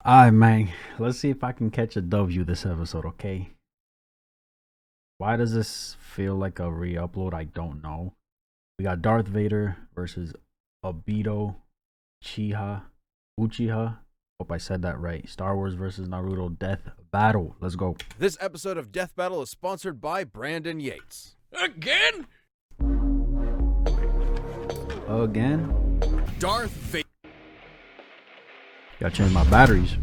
Alright, man. Let's see if I can catch a W this episode, okay? Why does this feel like a re-upload? I don't know. We got Darth Vader versus Obito Uchiha. Hope I said that right. Star Wars versus Naruto Death Battle. Let's go. This episode of Death Battle is sponsored by Brandon Yates. Again? Again? Darth Vader. Gotta change my batteries.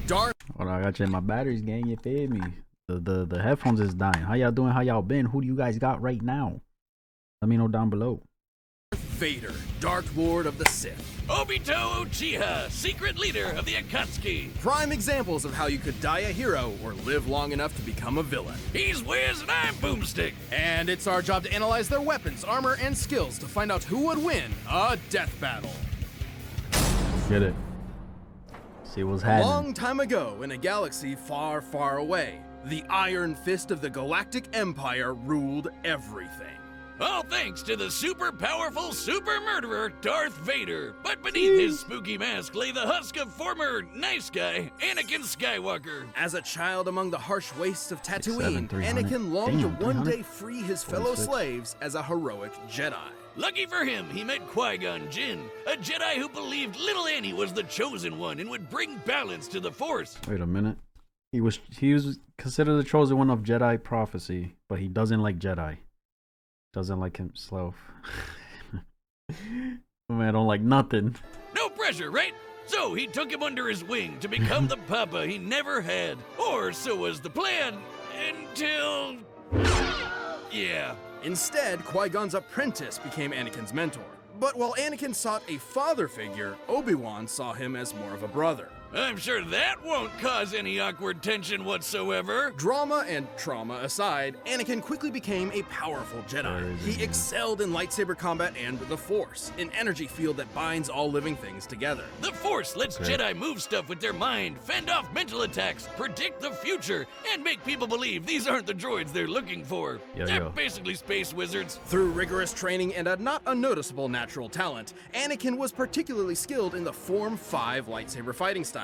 Darth. Hold on, I gotta change my batteries, gang. You feel me? The headphones is dying. How y'all doing? How y'all been? Who do you guys got right now? Let me know down below. Darth Vader, Dark Lord of the Sith. Obito Uchiha, secret leader of the Akatsuki. Prime examples of how you could die a hero or live long enough to become a villain. He's Wiz and I'm Boomstick. And it's our job to analyze their weapons, armor, and skills to find out who would win a death battle. Get it. See what's A happening. long time ago, in a galaxy far, far away, the Iron Fist of the Galactic Empire ruled everything. All thanks to the super powerful super murderer Darth Vader. But beneath his spooky mask lay the husk of former nice guy Anakin Skywalker. As a child among the harsh wastes of Tatooine, 300. Anakin longed to Damn, one 300? day free his fellow 46. slaves as a heroic Jedi. Lucky for him, he met Qui-Gon Jinn, a Jedi who believed little Annie was the chosen one and would bring balance to the Force. Wait a minute. He was considered the chosen one of Jedi prophecy, but he doesn't like Jedi. Doesn't like himself. Man, I don't like nothing. No pressure, right? So he took him under his wing to become the papa he never had. Or so was the plan, until... yeah. Instead, Qui-Gon's apprentice became Anakin's mentor. But while Anakin sought a father figure, Obi-Wan saw him as more of a brother. I'm sure that won't cause any awkward tension whatsoever. Drama and trauma aside, Anakin quickly became a powerful Jedi. He excelled in lightsaber combat and the Force, an energy field that binds all living things together. The Force lets Jedi move stuff with their mind, fend off mental attacks, predict the future, and make people believe these aren't the droids they're looking for. They're basically space wizards. Through rigorous training and a not unnoticeable natural talent, Anakin was particularly skilled in the Form 5 lightsaber fighting styles,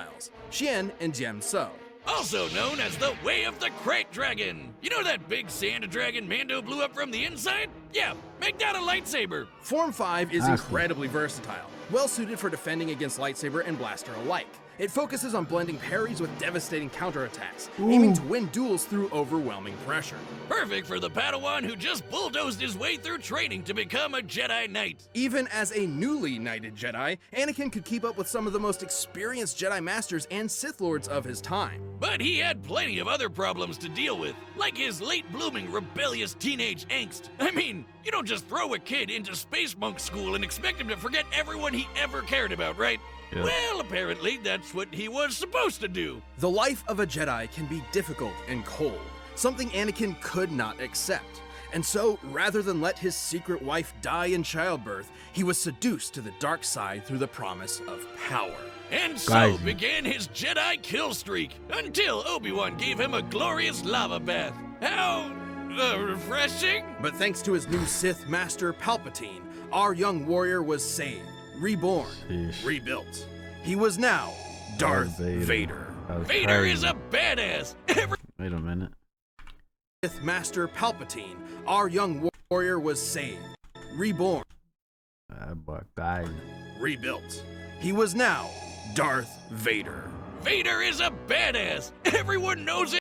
Xian and Jian So. Also known as the Way of the Crate Dragon. You know that big sand dragon Mando blew up from the inside? Yeah, make that a lightsaber. Form 5 is Awesome. incredibly versatile, well suited for defending against lightsaber and blaster alike. It focuses on blending parries with devastating counterattacks, aiming to win duels through overwhelming pressure. Perfect for the Padawan who just bulldozed his way through training to become a Jedi Knight. Even as a newly knighted Jedi, Anakin could keep up with some of the most experienced Jedi Masters and Sith Lords of his time. But he had plenty of other problems to deal with, like his late-blooming rebellious teenage angst. I mean, you don't just throw a kid into space monk school and expect him to forget everyone he ever cared about, right? Yeah. Well, apparently that's what he was supposed to do. The life of a Jedi can be difficult and cold, something Anakin could not accept. And so, rather than let his secret wife die in childbirth, he was seduced to the dark side through the promise of power. And so Guys. began his Jedi kill streak, until Obi-Wan gave him a glorious lava bath. How... refreshing? But thanks to his new Sith Master Palpatine, our young warrior was saved, reborn, Sheesh. rebuilt. He was now Darth Vader. That was Vader crazy. is a badass. Wait a minute. Sith Master Palpatine, our young warrior was saved, reborn, But guys, rebuilt. He was now Darth Vader. Vader is a badass. Everyone knows it.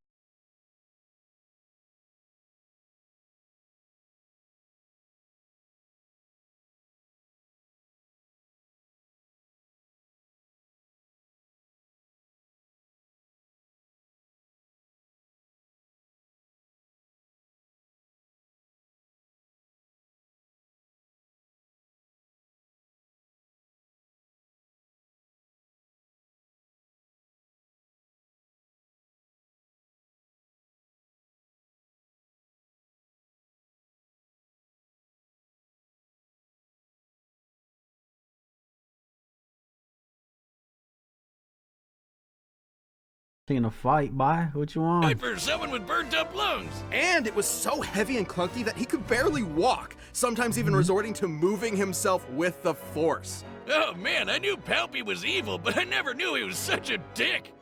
taking a fight, bye. What you want? Wait for someone with burnt up lungs. And it was so heavy and clunky that he could barely walk, sometimes even resorting to moving himself with the Force. Oh man, I knew Palpy was evil, but I never knew he was such a dick.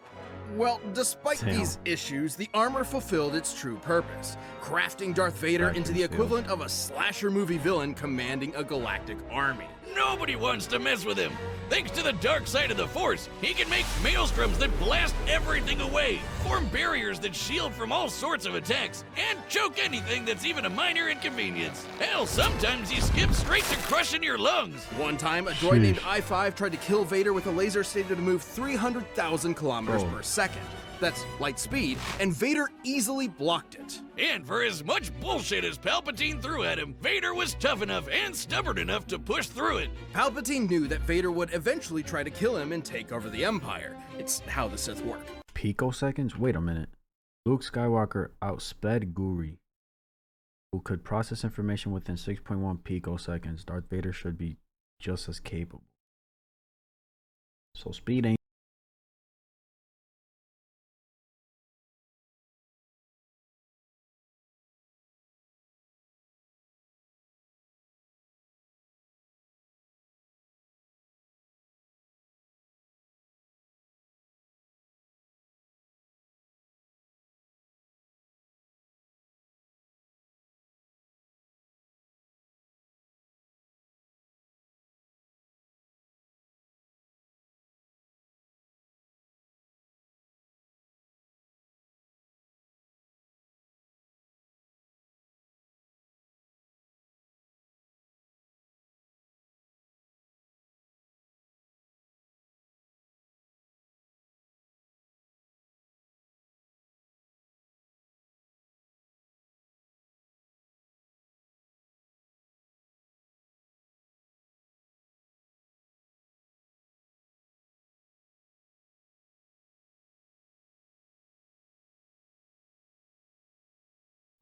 Well, despite Damn. these issues, the armor fulfilled its true purpose, crafting Darth Vader into the equivalent of a slasher movie villain commanding a galactic army. Nobody wants to mess with him. Thanks to the dark side of the Force, he can make maelstroms that blast everything away, form barriers that shield from all sorts of attacks, and choke anything that's even a minor inconvenience. Hell, sometimes he skips straight to crushing your lungs. One time, a droid named I-5 tried to kill Vader with a laser stated to move 300,000 kilometers per second. That's light speed, and Vader easily blocked it. And for as much bullshit as Palpatine threw at him, Vader was tough enough and stubborn enough to push through it. Palpatine knew that Vader would eventually try to kill him and take over the Empire. It's how the Sith work. Picoseconds? Wait a minute. Luke Skywalker outsped Guri, who could process information within 6.1 picoseconds. Darth Vader should be just as capable. So speed ain't.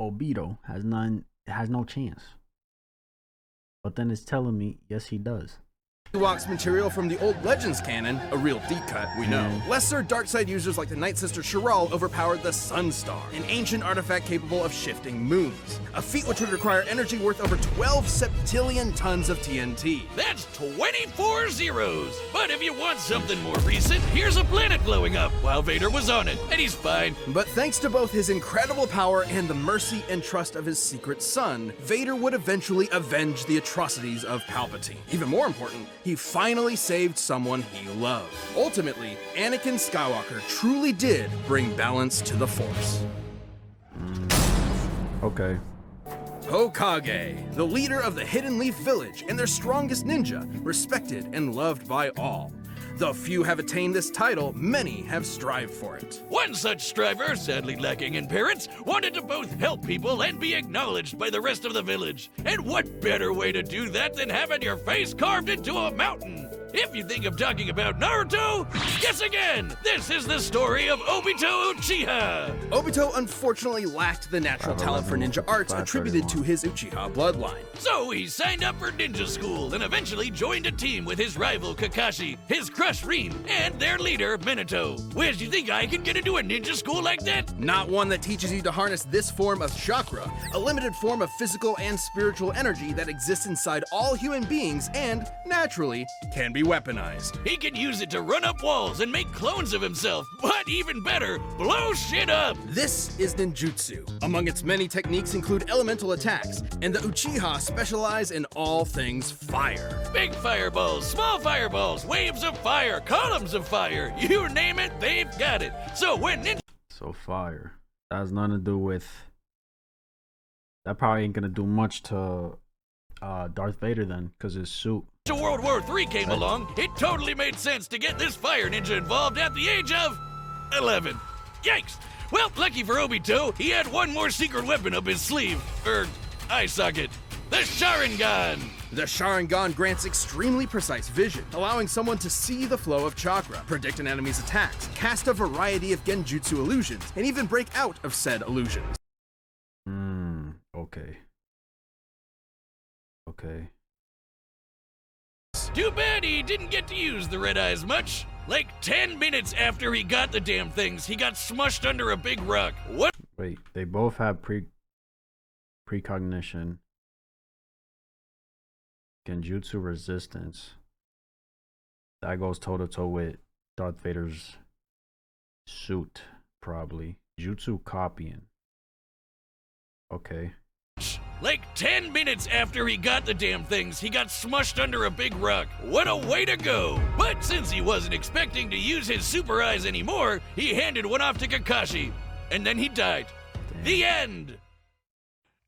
Obito has no chance. But then it's telling me, yes, he does. Ewoks material from the old Legends canon, a real deep cut, we know. Lesser dark side users like the Night Sister Shiral overpowered the Sun Star, an ancient artifact capable of shifting moons. A feat which would require energy worth over 12 septillion tons of TNT. That's 24 zeros. But if you want something more recent, here's a planet blowing up while Vader was on it, and he's fine. But thanks to both his incredible power and the mercy and trust of his secret son, Vader would eventually avenge the atrocities of Palpatine. Even more important, he finally saved someone he loved. Ultimately, Anakin Skywalker truly did bring balance to the Force. Okay. Hokage, the leader of the Hidden Leaf Village and their strongest ninja, respected and loved by all. Though few have attained this title, many have strived for it. One such striver, sadly lacking in parents, wanted to both help people and be acknowledged by the rest of the village. And what better way to do that than having your face carved into a mountain? If you think I'm talking about Naruto, guess again! This is the story of Obito Uchiha! Obito unfortunately lacked the natural talent for ninja arts attributed to his Uchiha bloodline. So he signed up for ninja school and eventually joined a team with his rival Kakashi, his crush Rin, and their leader Minato. Where'd you think I could get into a ninja school like that? Not one that teaches you to harness this form of chakra, a limited form of physical and spiritual energy that exists inside all human beings and, naturally, can be weaponized. He can use it to run up walls and make clones of himself, but even better, blow shit up! This is ninjutsu. Among its many techniques include elemental attacks, and the Uchiha specialize in all things fire. Big fireballs, small fireballs, waves of fire, columns of fire, you name it, they've got it. So when ninja... So fire. That has nothing to do with... That probably ain't gonna do much to Darth Vader then, because his suit. World War III came along, it totally made sense to get this fire ninja involved at the age of 11. Yikes! Well, lucky for Obito, he had one more secret weapon up his sleeve, eye socket. The Sharingan! The Sharingan grants extremely precise vision, allowing someone to see the flow of chakra, predict an enemy's attacks, cast a variety of genjutsu illusions, and even break out of said illusions. Okay. Okay. Too bad he didn't get to use the red eyes much. Like 10 minutes after he got the damn things, he got smushed under a big rock. What? Wait, they both have precognition, genjutsu resistance. That goes toe to toe with Darth Vader's suit, probably. Jutsu copying. Okay. Like 10 minutes after he got the damn things, he got smushed under a big rock. What a way to go! But since he wasn't expecting to use his super eyes anymore, he handed one off to Kakashi. And then he died. Damn. The end!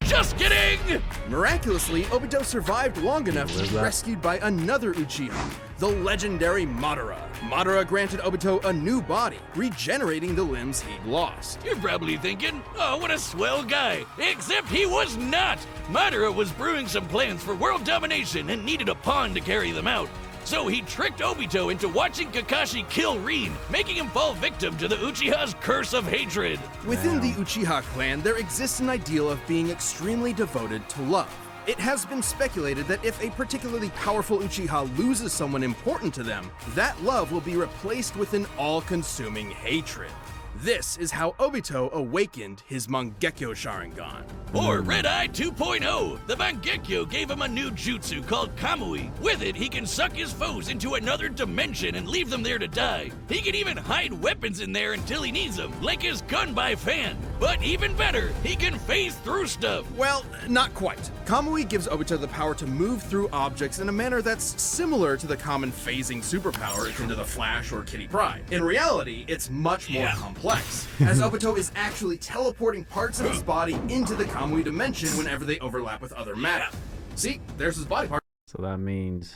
Just kidding! Miraculously, Obito survived long enough to Where's be that? rescued by another Uchiha, the legendary Madara. Madara granted Obito a new body, regenerating the limbs he'd lost. You're probably thinking, oh, what a swell guy. Except he was not! Madara was brewing some plans for world domination and needed a pawn to carry them out. So he tricked Obito into watching Kakashi kill Rin, making him fall victim to the Uchiha's curse of hatred. Within the Damn. Uchiha clan, there exists an ideal of being extremely devoted to love. It has been speculated that if a particularly powerful Uchiha loses someone important to them, that love will be replaced with an all-consuming hatred. This is how Obito awakened his Mangekyo Sharingan. Or Red Eye 2.0, the Mangekyo gave him a new jutsu called Kamui. With it, he can suck his foes into another dimension and leave them there to die. He can even hide weapons in there until he needs them, like his gun by fan. But even better, he can phase through stuff. Well, not quite. Kamui gives Obito the power to move through objects in a manner that's similar to the common phasing superpower akin to the Flash or Kitty Pryde. In reality, it's much more complex, as Obito is actually teleporting parts of his body into the Kamui dimension whenever they overlap with other matter. See, there's his body part. So that means...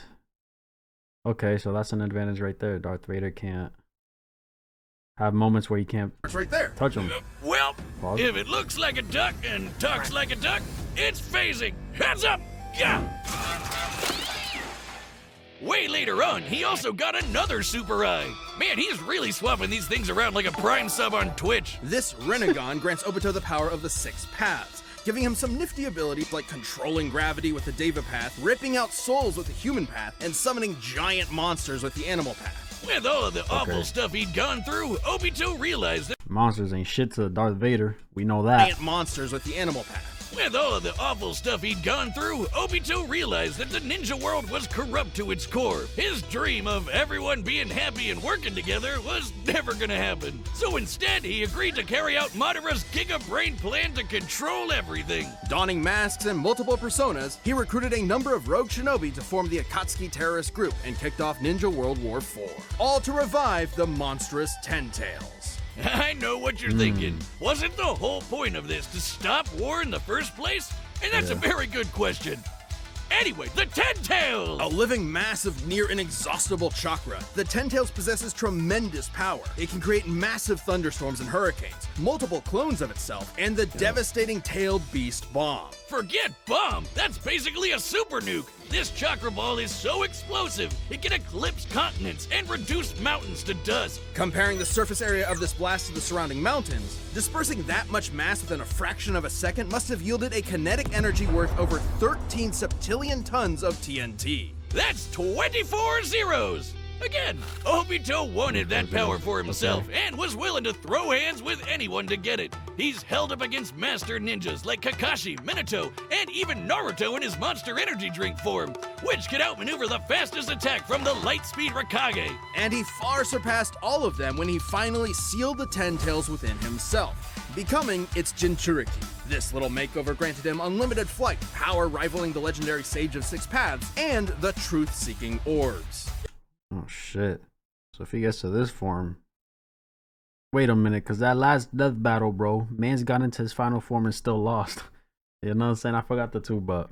Okay, so that's an advantage right there. Darth Vader can't have moments where he can't It's right there. touch him. Well, Pause. if it looks like a duck and talks like a duck, it's phasing. Heads up! Yeah! Way later on, he also got another super eye. Man, he's really swapping these things around like a Prime sub on Twitch. This Renegon grants Obito the power of the Six Paths, giving him some nifty abilities like controlling gravity with the Deva Path, ripping out souls with the Human Path, and summoning giant monsters with the Animal Path. With all of the awful stuff he'd gone through, Obito realized that Monsters ain't shit to Darth Vader. We know that. Giant monsters with the Animal Path. With all of the awful stuff he'd gone through, Obito realized that the ninja world was corrupt to its core. His dream of everyone being happy and working together was never gonna happen. So instead, he agreed to carry out Madara's Giga Brain plan to control everything. Donning masks and multiple personas, he recruited a number of rogue shinobi to form the Akatsuki terrorist group and kicked off Ninja World War IV, all to revive the monstrous Ten Tails. I know what you're thinking. Wasn't the whole point of this to stop war in the first place? And that's a very good question. Anyway, the Ten Tails! A living mass of near inexhaustible chakra, the Ten Tails possesses tremendous power. It can create massive thunderstorms and hurricanes, multiple clones of itself, and the devastating tailed beast bomb. Forget bomb! That's basically a super nuke! This chakra ball is so explosive, it can eclipse continents and reduce mountains to dust. Comparing the surface area of this blast to the surrounding mountains, dispersing that much mass within a fraction of a second must have yielded a kinetic energy worth over 13 septillion tons of TNT. That's 24 zeros! Again, Obito wanted that power for himself and was willing to throw hands with anyone to get it. He's held up against master ninjas like Kakashi, Minato, and even Naruto in his monster energy drink form, which could outmaneuver the fastest attack from the light-speed Raikage. And he far surpassed all of them when he finally sealed the Ten Tails within himself, becoming its Jinchuriki. This little makeover granted him unlimited flight, power rivaling the legendary Sage of Six Paths, and the truth-seeking orbs. Oh shit. So if he gets to this form... Wait a minute, because that last death battle, bro, man's got into his final form and still lost. You know what I'm saying? I forgot the two, but...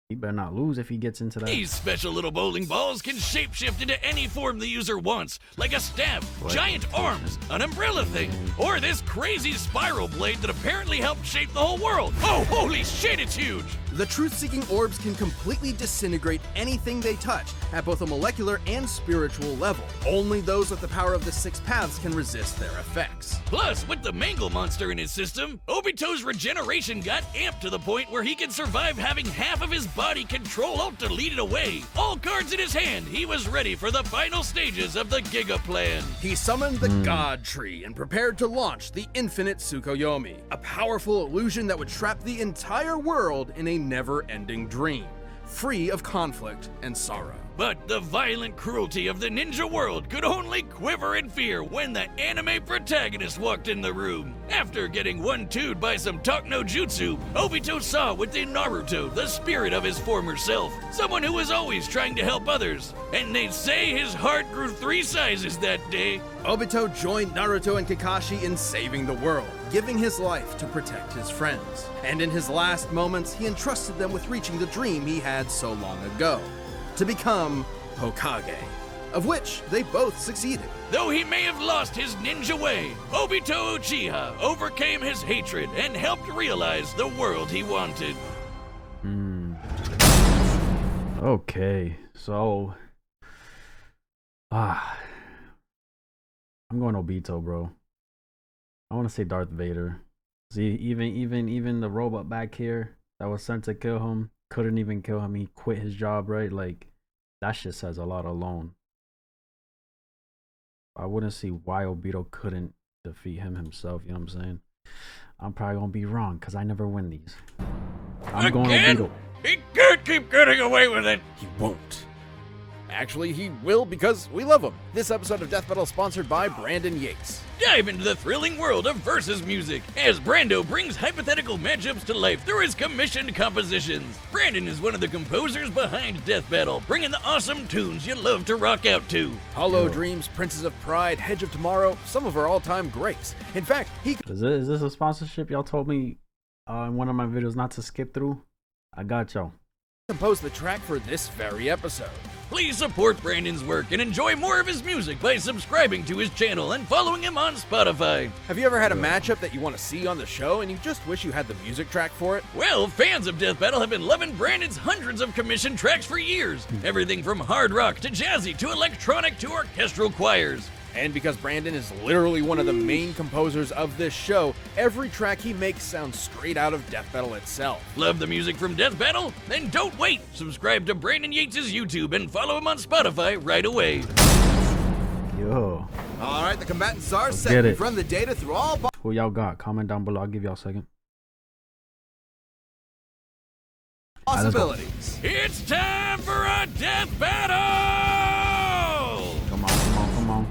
He better not lose if he gets into that. These special little bowling balls can shapeshift into any form the user wants, like a staff, giant arms, an umbrella thing, or this crazy spiral blade that apparently helped shape the whole world. Oh, holy shit, it's huge! The truth-seeking orbs can completely disintegrate anything they touch at both a molecular and spiritual level. Only those with the power of the Six Paths can resist their effects. Plus, with the Mangle monster in his system, Obito's regeneration got amped to the point where he can survive having half of his body control Alt-deleted away. All cards in his hand, he was ready for the final stages of the Giga Plan. He summoned the God Tree and prepared to launch the Infinite Tsukuyomi, a powerful illusion that would trap the entire world in a never-ending dream. free of conflict and sorrow. But the violent cruelty of the ninja world could only quiver in fear when the anime protagonist walked in the room. After getting one-two'd by some talk no jutsu, Obito saw within Naruto the spirit of his former self, someone who was always trying to help others. And they'd say his heart grew 3 sizes that day. Obito joined Naruto and Kakashi in saving the world, giving his life to protect his friends. And in his last moments, he entrusted them with reaching the dream he had so long ago, to become Hokage, of which they both succeeded. Though he may have lost his ninja way, Obito Uchiha overcame his hatred and helped realize the world he wanted. Okay, so I'm going Obito, bro. I want to say Darth Vader. See, even the robot back here that was sent to kill him couldn't even kill him. He quit his job, right? Like, that shit says a lot alone. I wouldn't see why Obito couldn't defeat him himself, you know what I'm saying? I'm probably gonna be wrong because I never win these. I'm going Obito. He can't keep getting away with it. He won't. Actually, he will because we love him. This episode of Death Battle is sponsored by Brandon Yates. Dive into the thrilling world of versus music as Brando brings hypothetical matchups to life through his commissioned compositions. Brandon is one of the composers behind Death Battle, bringing the awesome tunes you love to rock out to. Hollow Dreams, Princes of Pride, Hedge of Tomorrow, some of our all-time greats. In fact, Is this a sponsorship y'all told me in one of my videos not to skip through? I got y'all. composed the track for this very episode. Please support Brandon's work and enjoy more of his music by subscribing to his channel and following him on Spotify. Have you ever had a matchup that you want to see on the show and you just wish you had the music track for it? Well, fans of Death Battle have been loving Brandon's hundreds of commissioned tracks for years. Everything from hard rock to jazzy to electronic to orchestral choirs. And because Brandon is literally one of the main composers of this show, every track he makes sounds straight out of Death Battle itself. Love the music from Death Battle? Then don't wait! Subscribe to Brandon Yates' YouTube and follow him on Spotify right away. Yo. Alright, the combatants are Let's set. get it. We've run the data through all Who y'all got? Comment down below. I'll give y'all a second. possibilities. It's time for a Death Battle! Come on, come on, come on.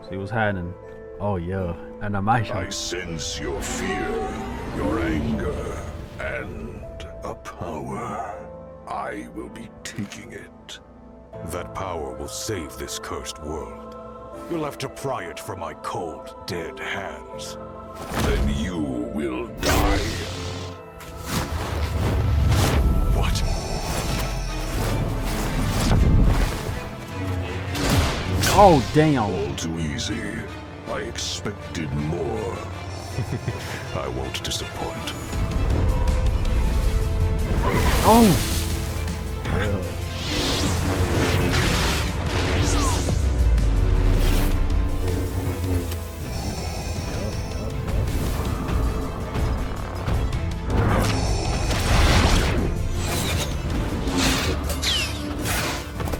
See what's happening. Oh yeah, and I shot. sense your fear, your anger, and a power. I will be taking it. That power will save this cursed world. You'll have to pry it from my cold, dead hands. Then you will die. What? Oh damn. All too easy. I expected more. I won't disappoint. Oh.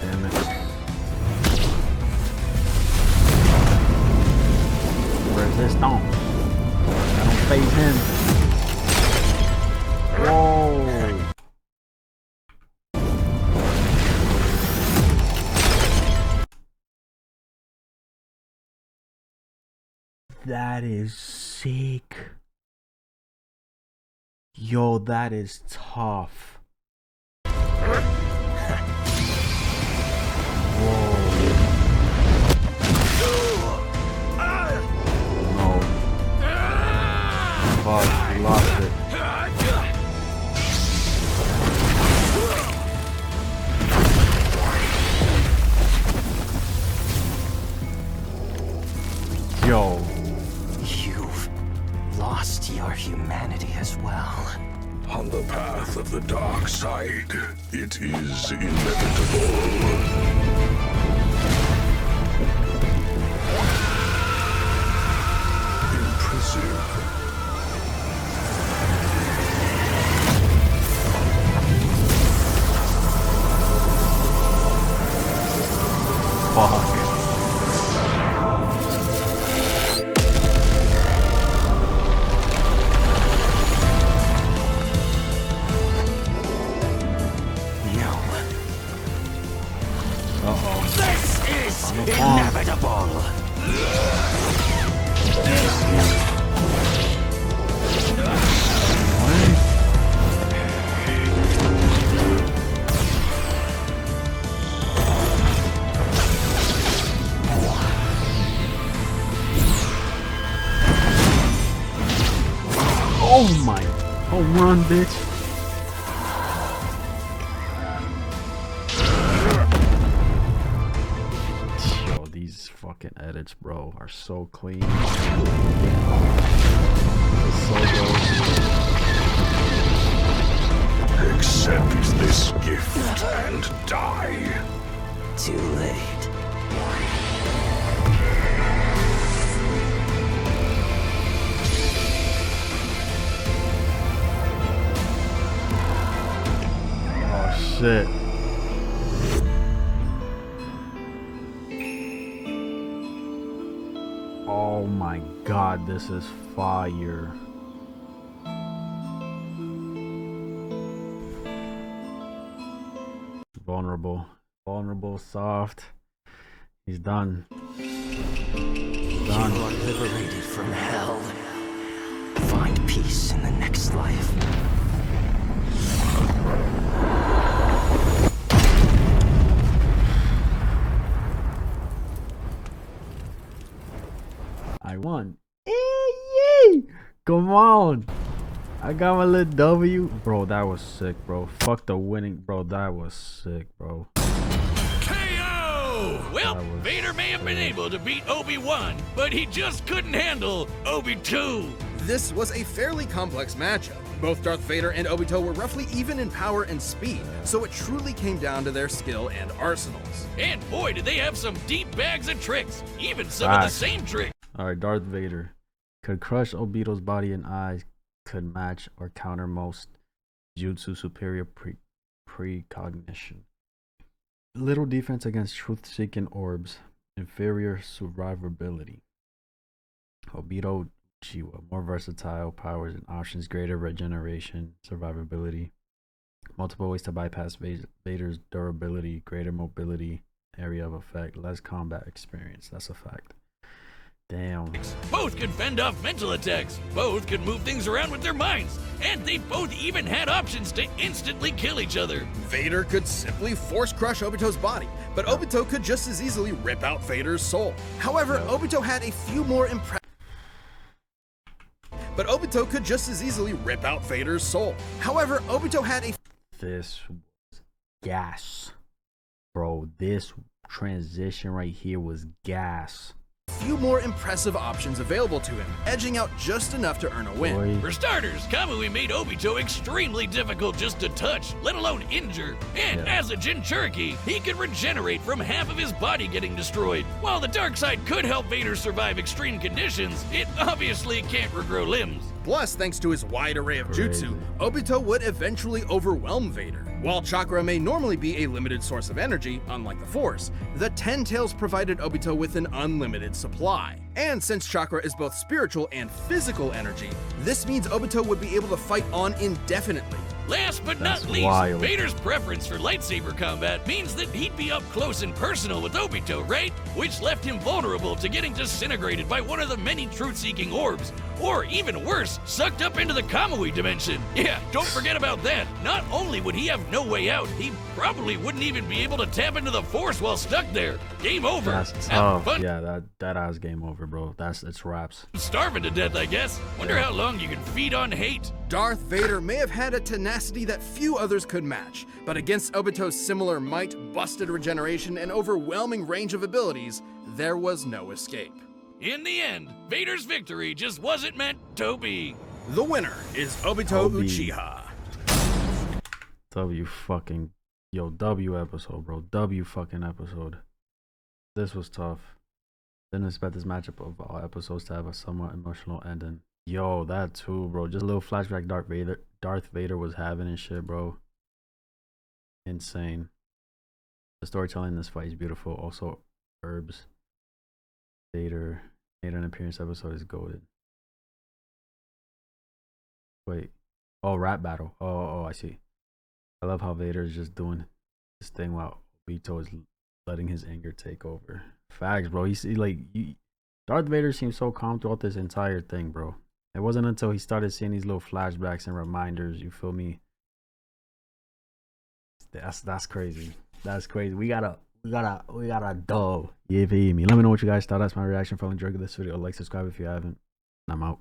Damn it. Resistance. I don't phase him. Whoa. That is sick. Yo, that is tough. Whoa. No. Fuck, we lost it. Yo. You've lost your humanity as well. On the path of the dark side, it is inevitable. Impressive. Fuck. inevitable. Oh my! Home run, bitch! Yo, these fucking edits, bro, are so clean. It's so dope. Accept this gift and die. Too late. Oh shit. Oh my god, this is fire. Vulnerable, soft. He's done. You are liberated from hell. Find peace in the next life. I won. Yay! Come on. I got my little W. Bro, that was sick, bro. Fuck the winning. Bro, that was sick, bro. KO! Well, Vader may have been able to beat Obi-Wan, but he just couldn't handle Obi-2. This was a fairly complex matchup. Both Darth Vader and Obito were roughly even in power and speed, so it truly came down to their skill and arsenals. And boy, did they have some deep bags of tricks. Even some of the same tricks. Alright, Darth Vader could crush Obito's body and eyes, could match or counter most jutsu, superior precognition. Little defense against truth-seeking orbs, inferior survivability. Obito Uchiha, more versatile powers and options, greater regeneration, survivability, multiple ways to bypass Vader's durability, greater mobility, area of effect, less combat experience. That's a fact. Damn. Both could fend off mental attacks. Both could move things around with their minds. And they both even had options to instantly kill each other. Vader could simply force crush Obito's body, but Obito could just as easily rip out Vader's soul. However, Obito had a few more impressive. But Obito could just as easily rip out Vader's soul. However, Obito had a. This was gas. Bro, this transition right here was gas. Few more impressive options available to him, edging out just enough to earn a win. Boy. For starters, Kamui made Obito extremely difficult just to touch, let alone injure. And as a Jinchuriki, he could regenerate from half of his body getting destroyed. While the dark side could help Vader survive extreme conditions, it obviously can't regrow limbs. Plus, thanks to his wide array of jutsu, Obito would eventually overwhelm Vader. While chakra may normally be a limited source of energy, unlike the Force, the Ten Tails provided Obito with an unlimited supply. And since chakra is both spiritual and physical energy, this means Obito would be able to fight on indefinitely. Last but That's not least, wild. Vader's preference for lightsaber combat means that he'd be up close and personal with Obito, right? Which left him vulnerable to getting disintegrated by one of the many truth-seeking orbs, or even worse, sucked up into the Kamui dimension. Yeah, don't forget about that. Not only would he have no way out, he probably wouldn't even be able to tap into the Force while stuck there. Game over. That's Have tough. fun Yeah, that ass game over, bro. It's raps. starving to death, I guess. Wonder how long you can feed on hate. Darth Vader may have had a tenacity that few others could match, but against Obito's similar might, busted regeneration, and overwhelming range of abilities, there was no escape. In the end, Vader's victory just wasn't meant to be. The winner is Obito Obi. Uchiha. W fucking yo W episode, bro. W fucking episode. This was tough. Didn't expect this matchup of all episodes to have a somewhat emotional ending. Yo, that too, bro. Just a little flashback Darth Vader was having and shit, bro. Insane. The storytelling in this fight is beautiful. Also, herbs. Vader made an appearance episode is golden. Wait. Oh, rap battle. Oh, I see. I love how Vader is just doing this thing while Obito is letting his anger take over. Facts, bro. Darth Vader seemed so calm throughout this entire thing, bro. It wasn't until he started seeing these little flashbacks and reminders, you feel me? That's crazy. That's crazy. We got a dub. You feel me? Let me know what you guys thought. That's my reaction. If you enjoyed this video, like, subscribe if you haven't. I'm out.